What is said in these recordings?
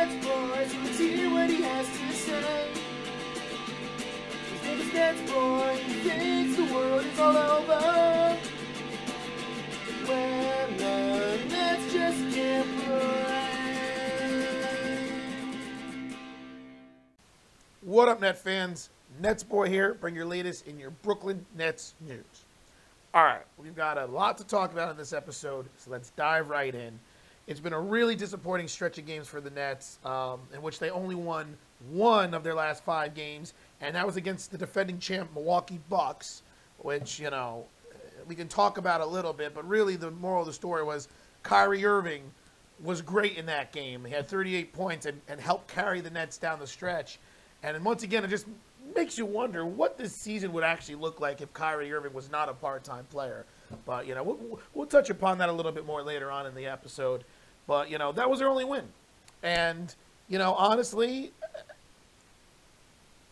NetsBoy, so let's hear what he has to say. His name is NetsBoy, he thinks the world is all over when the Nets just can't play. What up, Net fans? NetsBoy here, bring your latest in your Brooklyn Nets news. All right, we've got a lot to talk about in this episode, so let's dive right in. It's been a really disappointing stretch of games for the Nets, in which they only won one of their last 5 games, and that was against the defending champ Milwaukee Bucks, which, you know, we can talk about a little bit, but really the moral of the story was Kyrie Irving was great in that game. He had 38 points and helped carry the Nets down the stretch. And once again, it just makes you wonder what this season would actually look like if Kyrie Irving was not a part-time player. But, you know, we'll touch upon that a little bit more later on in the episode. But, you know, that was their only win. And, you know, honestly,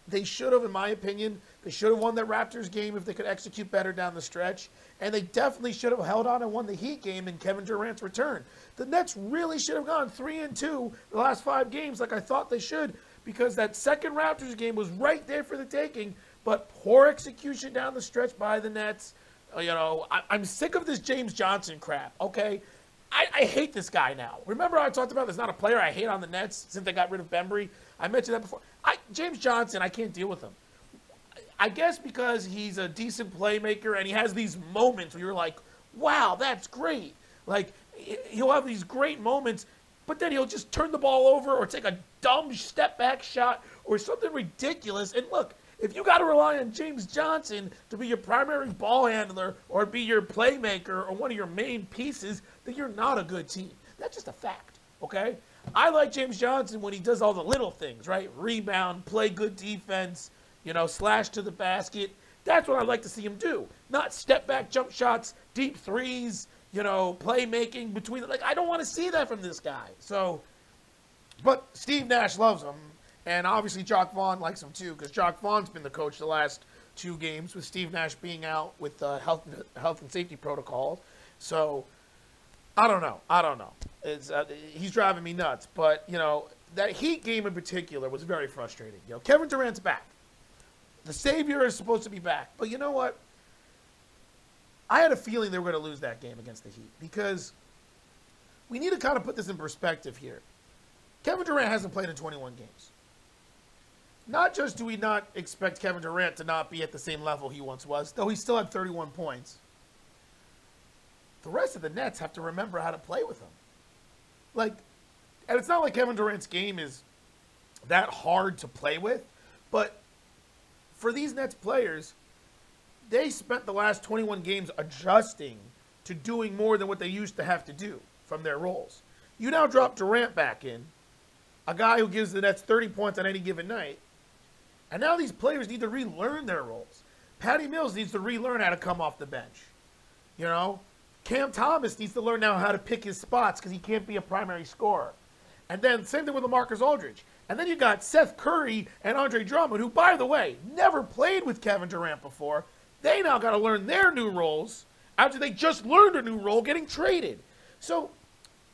they should have, in my opinion, they should have won that Raptors game if they could execute better down the stretch. And they definitely should have held on and won the Heat game in Kevin Durant's return. The Nets really should have gone 3-2 the last 5 games like I thought they should, because that second Raptors game was right there for the taking, but poor execution down the stretch by the Nets. You know, I'm sick of this James Johnson crap, okay? I hate this guy now. Remember I talked about there's not a player I hate on the Nets since they got rid of Bembry? I mentioned that before. James Johnson, I can't deal with him. I guess because he's a decent playmaker and he has these moments where you're like, wow, that's great. Like, he'll have these great moments, but then he'll just turn the ball over or take a dumb step-back shot or something ridiculous. And look, if you got to rely on James Johnson to be your primary ball handler or be your playmaker or one of your main pieces, then you're not a good team. That's just a fact, okay? I like James Johnson when he does all the little things, right? Rebound, play good defense, you know, slash to the basket. That's what I'd like to see him do. Not step-back jump shots, deep threes, you know, playmaking between. Like, I don't want to see that from this guy. So, but Steve Nash loves him. And obviously Jock Vaughn likes him too, because Jock Vaughn's been the coach the last 2 games with Steve Nash being out with health and safety protocols. So, I don't know. He's driving me nuts. But, you know, that Heat game in particular was very frustrating. You know, Kevin Durant's back. The savior is supposed to be back. But you know what? I had a feeling they were going to lose that game against the Heat, because we need to kind of put this in perspective here. Kevin Durant hasn't played in 21 games. Not just do we not expect Kevin Durant to not be at the same level he once was, though he still had 31 points. The rest of the Nets have to remember how to play with him. Like, and it's not like Kevin Durant's game is that hard to play with, but for these Nets players, they spent the last 21 games adjusting to doing more than what they used to have to do from their roles. You now drop Durant back in, a guy who gives the Nets 30 points on any given night, and now these players need to relearn their roles. Patty Mills needs to relearn how to come off the bench. You know, Cam Thomas needs to learn now how to pick his spots because he can't be a primary scorer. And then same thing with LaMarcus Aldridge. And then you got Seth Curry and Andre Drummond, who, by the way, never played with Kevin Durant before. They now got to learn their new roles after they just learned a new role getting traded. So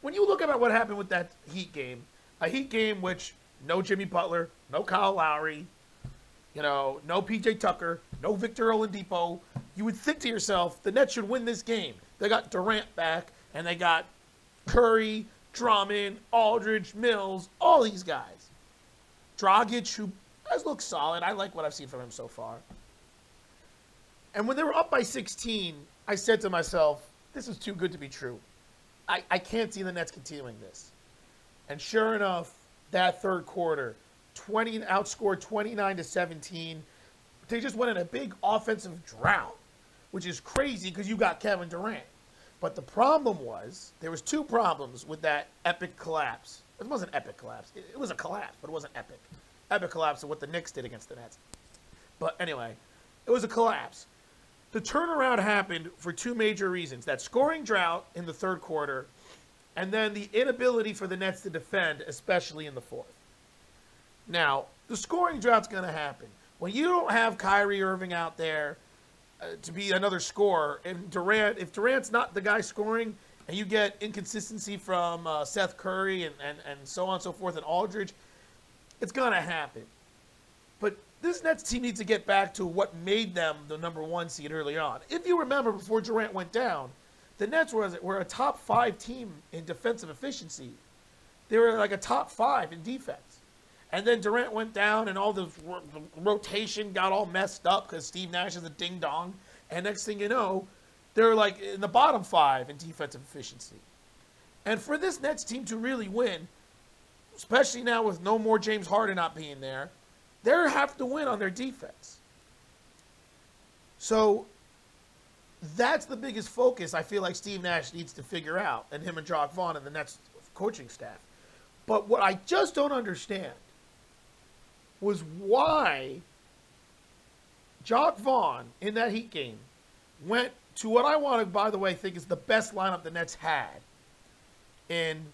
when you look at what happened with that Heat game, a Heat game which no Jimmy Butler, no Kyle Lowry, you know, no P.J. Tucker, no Victor Oladipo, you would think to yourself, the Nets should win this game. They got Durant back, and they got Curry, Drummond, Aldridge, Mills, all these guys. Dragic, who has looked solid. I like what I've seen from him so far. And when they were up by 16, I said to myself, this is too good to be true. I can't see the Nets continuing this. And sure enough, that third quarter, outscored 29-17. They just went in a big offensive drought, which is crazy because you got Kevin Durant. But the problem was, there was 2 problems with that epic collapse. It wasn't epic collapse. It was a collapse, but it wasn't epic. Epic collapse of what the Knicks did against the Nets. But anyway, it was a collapse. The turnaround happened for 2 major reasons. That scoring drought in the third quarter, and then the inability for the Nets to defend, especially in the fourth. Now, the scoring drought's going to happen. When you don't have Kyrie Irving out there to be another scorer, and Durant, if Durant's not the guy scoring, and you get inconsistency from Seth Curry and so on and so forth and Aldridge, it's going to happen. But this Nets team needs to get back to what made them the #1 seed early on. If you remember, before Durant went down, the Nets were a top 5 team in defensive efficiency. They were like a top 5 in defense. And then Durant went down, and all the rotation got all messed up because Steve Nash is a ding-dong. And next thing you know, they're like in the bottom 5 in defensive efficiency. And for this Nets team to really win, especially now with no more James Harden not being there, they have to win on their defense. So that's the biggest focus I feel like Steve Nash needs to figure out, and him and Jacque Vaughn and the Nets coaching staff. But what I just don't understand was why Jacque Vaughn in that Heat game went to what I want to, by the way, think is the best lineup the Nets had in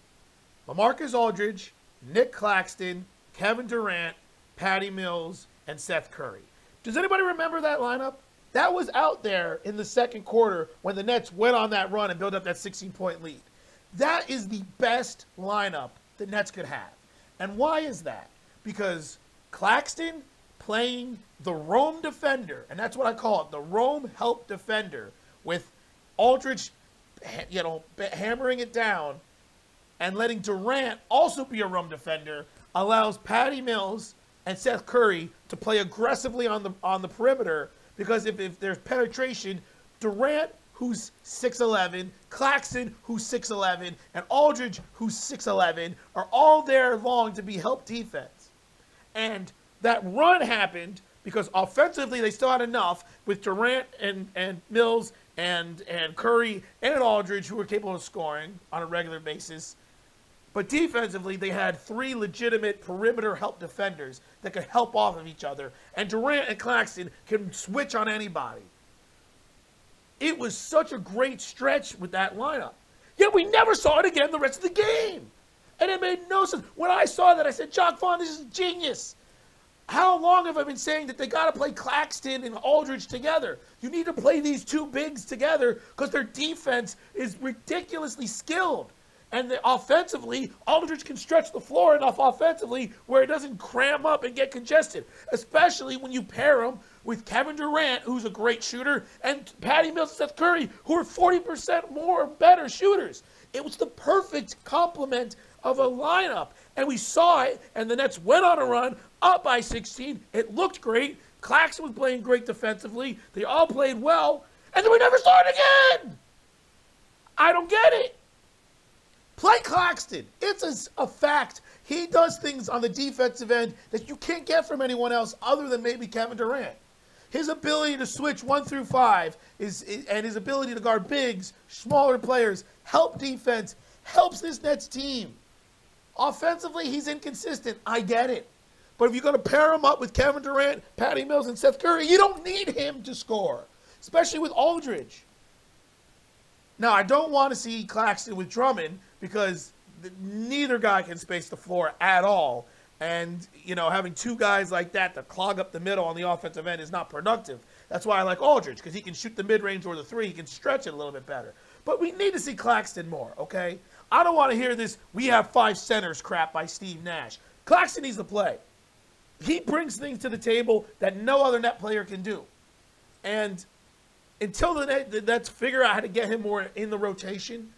LaMarcus Aldridge, Nick Claxton, Kevin Durant, Patty Mills, and Seth Curry. Does anybody remember that lineup? That was out there in the second quarter when the Nets went on that run and built up that 16-point lead. That is the best lineup the Nets could have. And why is that? Because Claxton playing the roam defender, and that's what I call it, the roam help defender, with Aldridge, hammering it down and letting Durant also be a roam defender, allows Patty Mills and Seth Curry to play aggressively on the perimeter, because if there's penetration, Durant, who's 6'11", Claxton, who's 6'11", and Aldridge, who's 6'11", are all there long to be help defense. And that run happened because offensively they still had enough with Durant and Mills and Curry and Aldridge, who were capable of scoring on a regular basis. But defensively, they had 3 legitimate perimeter help defenders that could help off of each other. And Durant and Claxton can switch on anybody. It was such a great stretch with that lineup. Yet we never saw it again the rest of the game. And it made no sense. When I saw that, I said, Jacque Vaughn, this is genius. How long have I been saying that they got to play Claxton and Aldridge together? You need to play these 2 bigs together because their defense is ridiculously skilled. And offensively, Aldridge can stretch the floor enough offensively where it doesn't cram up and get congested, especially when you pair him with Kevin Durant, who's a great shooter, and Patty Mills and Seth Curry, who are 40% more better shooters. It was the perfect complement of a lineup, and we saw it, and the Nets went on a run, up by 16. It looked great. Claxton was playing great defensively. They all played well, and then we never saw it again. I don't get it. Play Claxton. It's a fact. He does things on the defensive end that you can't get from anyone else other than maybe Kevin Durant. His ability to switch 1 through 5 and his ability to guard bigs, smaller players, help defense, helps this Nets team. Offensively, he's inconsistent. I get it. But if you're going to pair him up with Kevin Durant, Patty Mills, and Seth Curry, you don't need him to score, especially with Aldridge. Now, I don't want to see Claxton with Drummond because neither guy can space the floor at all. And, having 2 guys like that to clog up the middle on the offensive end is not productive. That's why I like Aldridge, because he can shoot the mid-range or the 3. He can stretch it a little bit better. But we need to see Claxton more, okay? I don't want to hear this we have 5 centers crap by Steve Nash. Claxton needs to play. He brings things to the table that no other net player can do. And until the Nets figure out how to get him more in the rotation,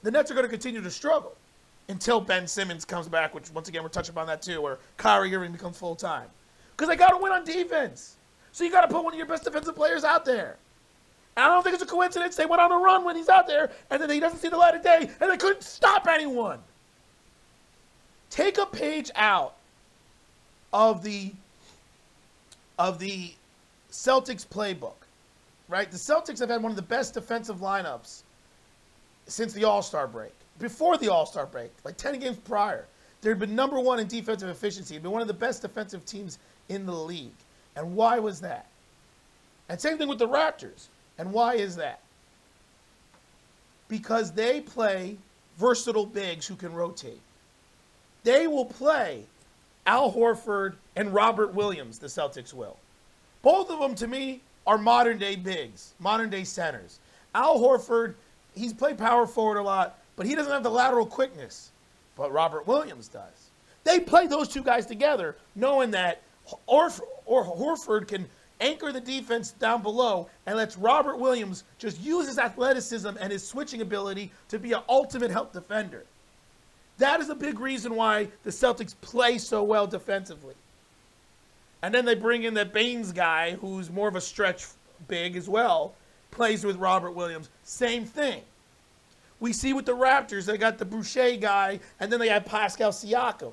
the Nets are going to continue to struggle until Ben Simmons comes back, which, once again, we're touching upon that too, or Kyrie Irving becomes full-time. Because they got to win on defense. So you got to put one of your best defensive players out there. And I don't think it's a coincidence they went on a run when he's out there, and then he doesn't see the light of day, and they couldn't stop anyone. Take a page out of the Celtics playbook. Right? The Celtics have had one of the best defensive lineups since the All-Star break. Before the All-Star break, like 10 games prior, they had been #1 in defensive efficiency. They'd been one of the best defensive teams in the league. And why was that? And same thing with the Raptors. And why is that? Because they play versatile bigs who can rotate. They will play Al Horford and Robert Williams, the Celtics will. Both of them, to me, are modern-day bigs, modern-day centers. Al Horford he's played power forward a lot, but he doesn't have the lateral quickness. But Robert Williams does. They play those two guys together, knowing that Horford can anchor the defense down below and lets Robert Williams just use his athleticism and his switching ability to be an ultimate help defender. That is a big reason why the Celtics play so well defensively. And then they bring in that Baines guy, who's more of a stretch big as well, plays with Robert Williams. Same thing. We see with the Raptors, they got the Boucher guy, and then they have Pascal Siakam.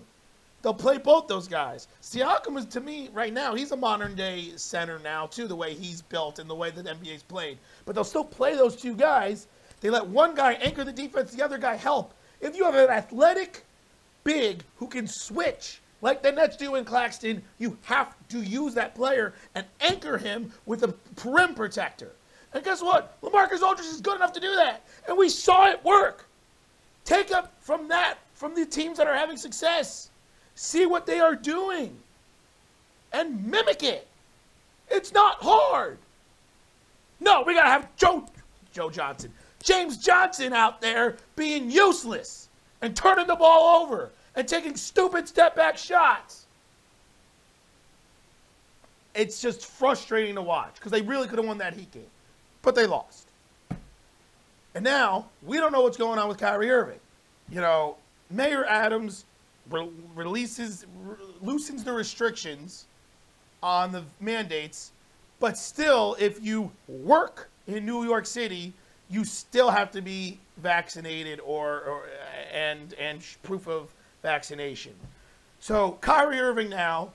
They'll play both those guys. Siakam is, to me, right now, he's a modern-day center now, too, the way he's built and the way that the NBA's played. But they'll still play those two guys. They let one guy anchor the defense, the other guy help. If you have an athletic big who can switch, like the Nets do in Claxton, you have to use that player and anchor him with a rim protector. And guess what? LaMarcus Aldridge is good enough to do that. And we saw it work. Take up from that, from the teams that are having success. See what they are doing. And mimic it. It's not hard. No, we got to have James Johnson out there being useless and turning the ball over and taking stupid step-back shots. It's just frustrating to watch because they really could have won that Heat game. But they lost. And now, we don't know what's going on with Kyrie Irving. You know, Mayor Adams loosens the restrictions on the mandates, but still, if you work in New York City, you still have to be vaccinated and proof of vaccination. So Kyrie Irving now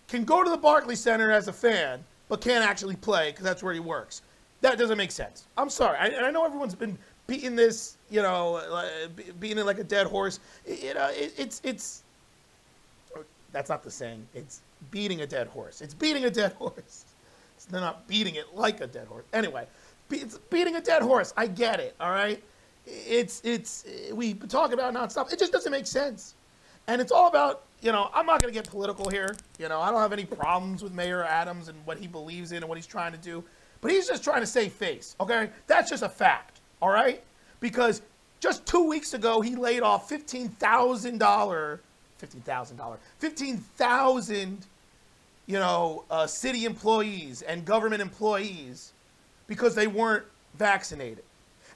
can go to the Barclays Center as a fan, but can't actually play because that's where he works. That doesn't make sense. I'm sorry. I know everyone's been beating this, beating it like a dead horse. It's that's not the saying. It's beating a dead horse. It's beating a dead horse. They're not beating it like a dead horse. Anyway, it's beating a dead horse. I get it. All right. We talk about it nonstop. It just doesn't make sense. And it's all about, I'm not going to get political here. I don't have any problems with Mayor Adams and what he believes in and what he's trying to do. But he's just trying to save face, okay? That's just a fact, all right? Because just 2 weeks ago, he laid off 15,000, city employees and government employees because they weren't vaccinated.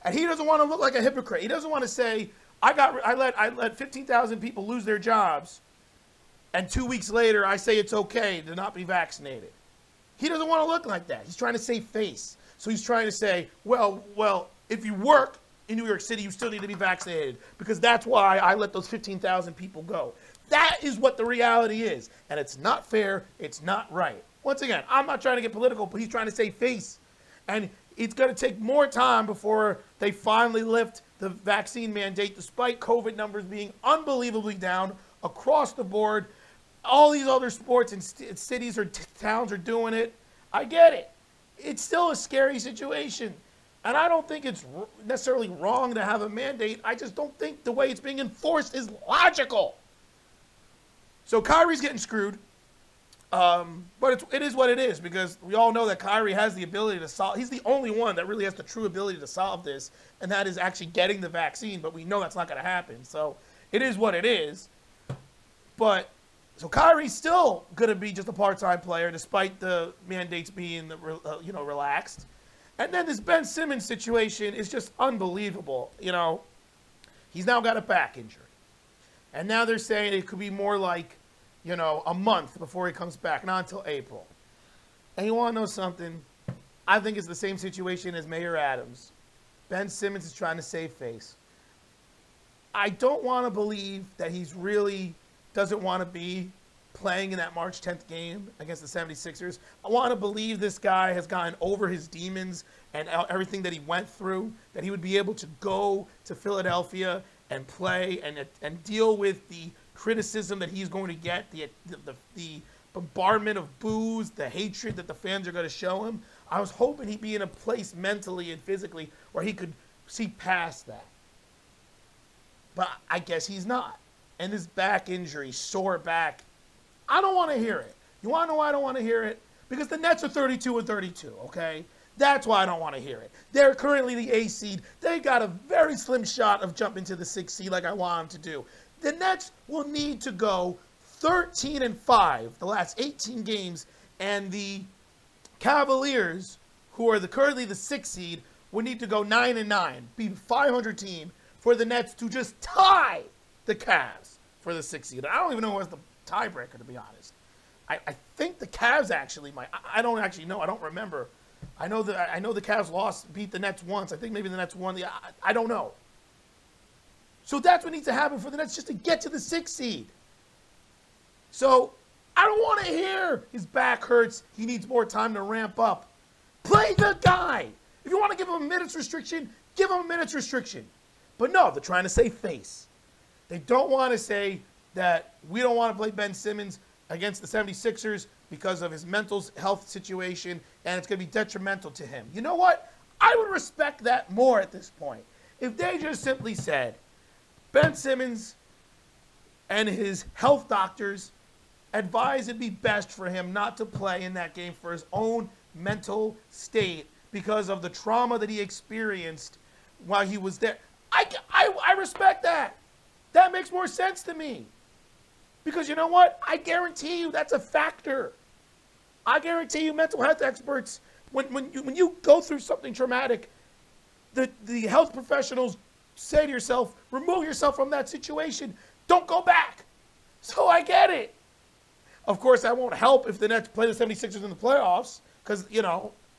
And he doesn't want to look like a hypocrite. He doesn't want to say, I let 15,000 people lose their jobs, and 2 weeks later, I say it's okay to not be vaccinated. He doesn't want to look like that. He's trying to save face. So he's trying to say, well, if you work in New York City, you still need to be vaccinated because that's why I let those 15,000 people go. That is what the reality is. And it's not fair. It's not right. Once again, I'm not trying to get political, but he's trying to save face. And it's going to take more time before they finally lift the vaccine mandate, despite COVID numbers being unbelievably down across the board. All these other sports and cities or towns are doing it. I get it. It's still a scary situation. And I don't think it's necessarily wrong to have a mandate. I just don't think the way it's being enforced is logical. So Kyrie's getting screwed. But it is what it is because we all know that Kyrie has the ability to solve. He's the only one that really has the true ability to solve this, and that is actually getting the vaccine. But we know that's not going to happen. So it is what it is. So Kyrie's still going to be just a part-time player despite the mandates being, relaxed. And then this Ben Simmons situation is just unbelievable. He's now got a back injury. And now they're saying it could be more like, a month before he comes back, not until April. And you want to know something? I think it's the same situation as Mayor Adams. Ben Simmons is trying to save face. I don't want to believe that he's really doesn't want to be playing in that March 10th game against the 76ers. I want to believe this guy has gotten over his demons and everything that he went through, that he would be able to go to Philadelphia and play and deal with the criticism that he's going to get, the bombardment of boos, the hatred that the fans are going to show him. I was hoping he'd be in a place mentally and physically where he could see past that. But I guess he's not. And this back injury, sore back, I don't want to hear it. You want to know why I don't want to hear it? Because the Nets are 32-32, okay? That's why I don't want to hear it. They're currently the A seed. They got a very slim shot of jumping to the 6th seed like I want them to do. The Nets will need to go 13-5 the last 18 games, and the Cavaliers, who are currently the 6th seed, will need to go 9-9, be a 500 team for the Nets to just tie the Cavs for the 6th seed. I don't even know what's the tiebreaker, to be honest. I think the Cavs actually might. I don't actually know. I don't remember. I know the Cavs beat the Nets once. I think maybe the Nets won. I don't know. So that's what needs to happen for the Nets just to get to the 6th seed. So I don't want to hear his back hurts. He needs more time to ramp up. Play the guy. If you want to give him a minutes restriction, give him a minutes restriction. But no, they're trying to save face. They don't want to say that we don't want to play Ben Simmons against the 76ers because of his mental health situation, and it's going to be detrimental to him. You know what? I would respect that more at this point. If they just simply said, Ben Simmons and his health doctors advise it'd be best for him not to play in that game for his own mental state because of the trauma that he experienced while he was there. I respect that. That makes more sense to me. Because you know what? I guarantee you that's a factor. I guarantee you mental health experts, when you go through something traumatic, the health professionals say to yourself, remove yourself from that situation. Don't go back. So I get it. Of course, that won't help if the Nets play the 76ers in the playoffs because,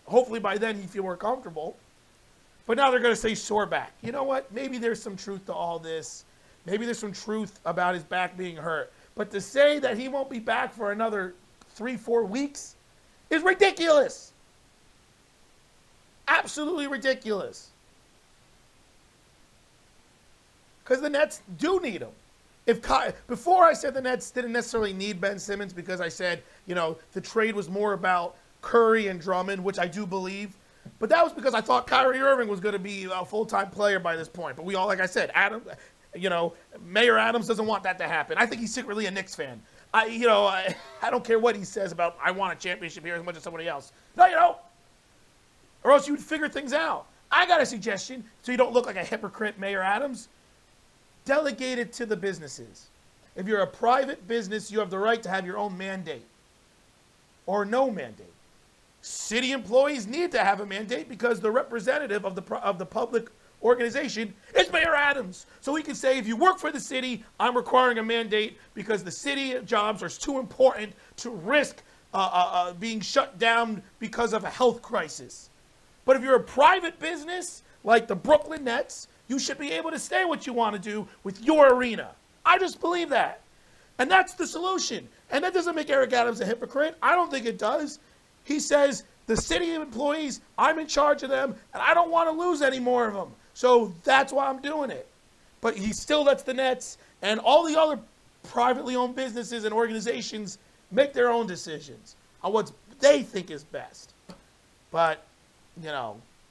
hopefully by then he'd feel more comfortable. But now they're going to say sore back. You know what? Maybe there's some truth to all this. Maybe there's some truth about his back being hurt. But to say that he won't be back for another 3-4 weeks is ridiculous. Absolutely ridiculous. Because the Nets do need him. Before I said the Nets didn't necessarily need Ben Simmons because I said, the trade was more about Curry and Drummond, which I do believe. But that was because I thought Kyrie Irving was going to be a full-time player by this point. But we all, like I said, Mayor Adams doesn't want that to happen. I think he's secretly a Knicks fan. I don't care what he says about I want a championship here as much as somebody else. No, you don't. Or else you would figure things out. I got a suggestion so you don't look like a hypocrite, Mayor Adams. Delegate it to the businesses. If you're a private business, you have the right to have your own mandate or no mandate. City employees need to have a mandate because the representative of the public organization is Mayor Adams. So he can say, if you work for the city, I'm requiring a mandate because the city jobs are too important to risk being shut down because of a health crisis. But if you're a private business like the Brooklyn Nets, you should be able to say what you want to do with your arena. I just believe that. And that's the solution. And that doesn't make Eric Adams a hypocrite. I don't think it does. He says, the city employees, I'm in charge of them, and I don't want to lose any more of them. So that's why I'm doing it. But he still lets the Nets and all the other privately owned businesses and organizations make their own decisions on what they think is best. But,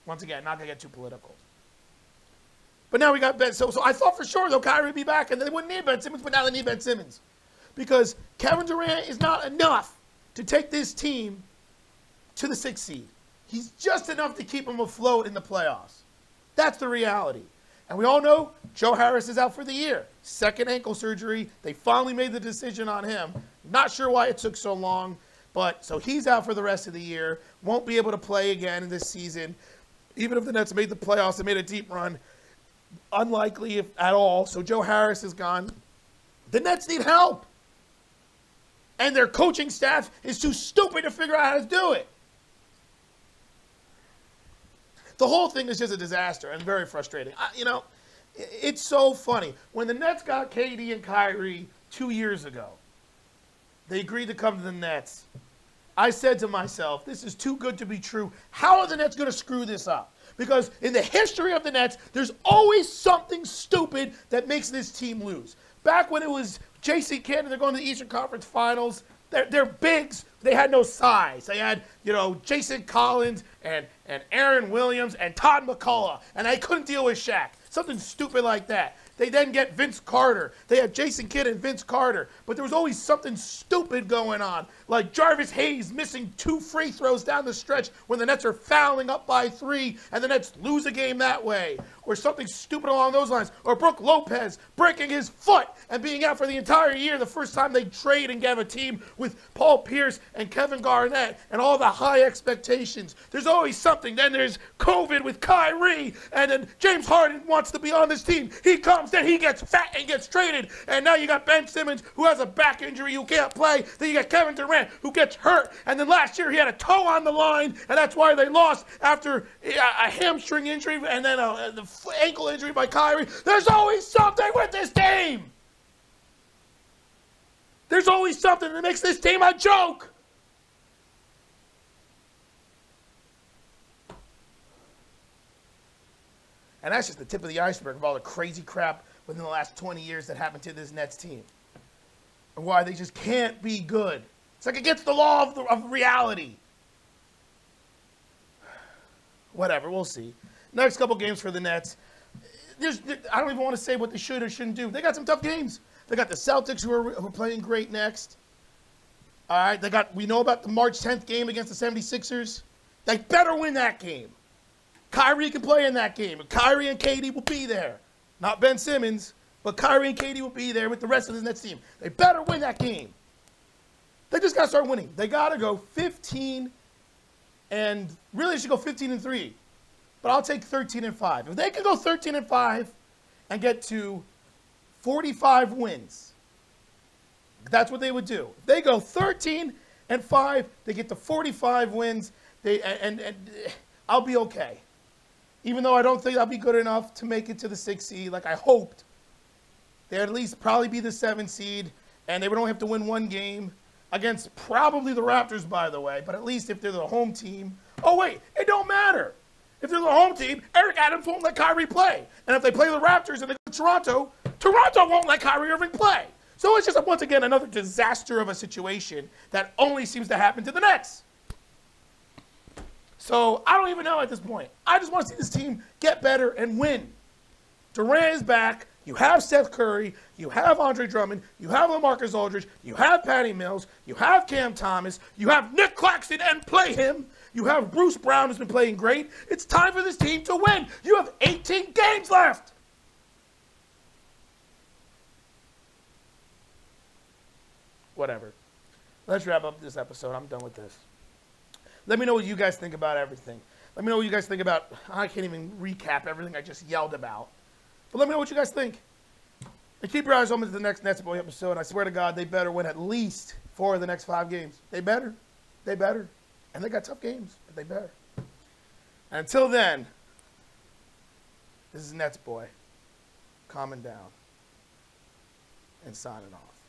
once again, not going to get too political. But now we got Ben. So I thought for sure, though, Kyrie would be back and they wouldn't need Ben Simmons, but now they need Ben Simmons. Because Kevin Durant is not enough to take this team to the 6th seed. He's just enough to keep them afloat in the playoffs. That's the reality. And we all know Joe Harris is out for the year. Second ankle surgery. They finally made the decision on him. Not sure why it took so long, but so he's out for the rest of the year. Won't be able to play again this season. Even if the Nets made the playoffs and made a deep run, unlikely if at all. So Joe Harris is gone. The Nets need help. And their coaching staff is too stupid to figure out how to do it. The whole thing is just a disaster and very frustrating. It's so funny. When the Nets got KD and Kyrie 2 years ago, they agreed to come to the Nets. I said to myself, this is too good to be true. How are the Nets going to screw this up? Because in the history of the Nets, there's always something stupid that makes this team lose. Back when it was J.C. Kidd and they're going to the Eastern Conference Finals, they're bigs. They had no size. They had, Jason Collins and Aaron Williams and Todd McCullough, and they couldn't deal with Shaq. Something stupid like that. They then get Vince Carter. They had Jason Kidd and Vince Carter. But there was always something stupid going on, like Jarvis Hayes missing 2 free throws down the stretch when the Nets are fouling up by 3, and the Nets lose a game that way, or something stupid along those lines, or Brook Lopez breaking his foot and being out for the entire year the first time they trade and have a team with Paul Pierce and Kevin Garnett and all the high expectations. There's always something. Then there's COVID with Kyrie, and then James Harden wants to be on this team. He comes, then he gets fat and gets traded, and now you got Ben Simmons who has a back injury who can't play. Then you got Kevin Durant who gets hurt, and then last year he had a toe on the line, and that's why they lost after a hamstring injury and then the ankle injury by Kyrie. There's always something with this team. There's always something that makes this team a joke. And that's just the tip of the iceberg of all the crazy crap within the last 20 years that happened to this Nets team. And why they just can't be good. It's like against the law of reality. Whatever, we'll see. Next couple games for the Nets. I don't even want to say what they should or shouldn't do. They got some tough games. They got the Celtics who are playing great next. All right, we know about the March 10th game against the 76ers. They better win that game. Kyrie can play in that game. Kyrie and KD will be there. Not Ben Simmons, but Kyrie and KD will be there with the rest of the Nets team. They better win that game. They just got to start winning. They got to go 15 and really they should go 15-3. But I'll take 13-5. If they can go 13-5 and get to 45 wins, that's what they would do. If they go 13-5, they get to 45 wins, and I'll be okay. Even though I don't think I'll be good enough to make it to the 6th seed like I hoped. They'd at least probably be the 7th seed, and they would only have to win 1 game against probably the Raptors, by the way, but at least if they're the home team. Oh, wait, it don't matter. If they're the home team, Eric Adams won't let Kyrie play. And if they play the Raptors and they go to Toronto, Toronto won't let Kyrie Irving play. So it's just, once again, another disaster of a situation that only seems to happen to the Nets. So I don't even know at this point. I just want to see this team get better and win. Durant is back. You have Seth Curry. You have Andre Drummond. You have LaMarcus Aldridge. You have Patty Mills. You have Cam Thomas. You have Nick Claxton and play him. You have Bruce Brown, who's been playing great. It's time for this team to win. You have 18 games left. Whatever. Let's wrap up this episode. I'm done with this. Let me know what you guys think about everything. Let me know what you guys think about. I can't even recap everything I just yelled about. But let me know what you guys think. And keep your eyes open to the next NetsBoy episode. I swear to God, they better win at least 4 of the next 5 games. They better. They better. And they got tough games, but they better. And until then, this is NetsBoy, calming down and signing off.